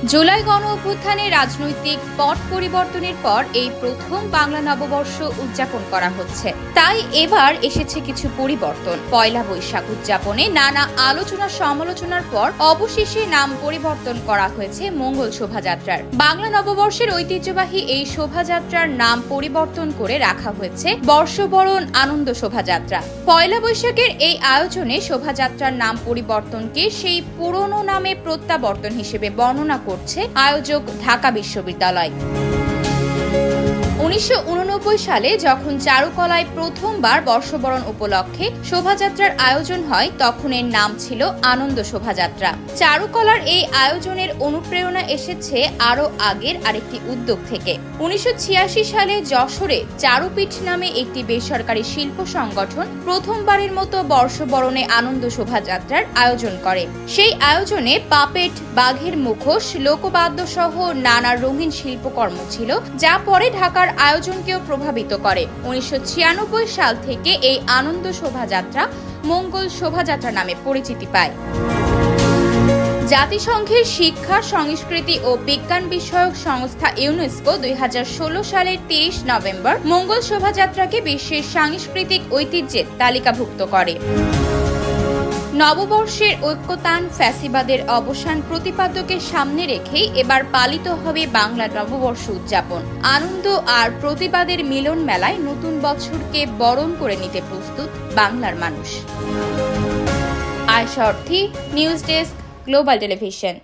জুলাই গণ অভ্যুত্থানে রাজনৈতিক পট পরিবর্তনের পর এই প্রথম বাংলা নববর্ষ উদযাপন করা হচ্ছে। তাই এবার এসেছে কিছু পরিবর্তন। পয়লা বৈশাখ উদযাপনে নানা আলোচনা সমালোচনার পর অবশেষে নাম পরিবর্তন করা হয়েছে মঙ্গল শোভাযাত্রার। বাংলা নববর্ষের ঐতিহ্যবাহী এই শোভাযাত্রার নাম পরিবর্তন করে রাখা হয়েছে বর্ষবরণ আনন্দ শোভাযাত্রা। পয়লা বৈশাখের এই আয়োজনে শোভাযাত্রার নাম পরিবর্তনকে সেই পুরনো নামে প্রত্যাবর্তন হিসেবে বর্ণনা করছে আয়োজক ঢাকা বিশ্ববিদ্যালয়। 1989 সালে যখন চারুকলায় প্রথমবার বর্ষবরণ উপলক্ষে শোভাযাত্রার আয়োজন হয়, তখন এর নাম ছিল আনন্দ শোভাযাত্রা। চারুকলার এই আয়োজনের অনুপ্রেরণা এসেছে আরও আগের আরেকটি উদ্যোগ থেকে। 1986 সালে যশোরে চারুপীঠ নামে একটি বেসরকারি শিল্প সংগঠন প্রথমবারের মতো বর্ষবরণে আনন্দ শোভাযাত্রার আয়োজন করে। সেই আয়োজনে পাপেট, বাঘের মুখোশ, লোকবাদ্য সহ নানা রঙিন শিল্পকর্ম ছিল, যা পরে ঢাকার আয়োজনকেও প্রভাবিত করে। 1996 সাল থেকে এই আনন্দ শোভাযাত্রা মঙ্গল শোভাযাত্রা নামে পরিচিতি পায়। জাতিসংঘের শিক্ষা, সংস্কৃতি ও বিজ্ঞান বিষয়ক সংস্থা ইউনেস্কো 2016 সালের 23 নভেম্বর মঙ্গল শোভাযাত্রাকে বিশ্বের সাংস্কৃতিক ঐতিহ্যের তালিকাভুক্ত করে। নববর্ষের ঐক্যতান, ফ্যাসিবাদের অবসান প্রতিপাদ্যকে সামনে রেখেই এবার পালিত হবে বাংলা নববর্ষ উদযাপন। আনন্দ আর প্রতিবাদের মিলন মেলায় নতুন বছরকে বরণ করে নিতে প্রস্তুত বাংলার মানুষ। আয়শা অর্থী, নিউজ ডেস্ক, গ্লোবাল টেলিভিশন।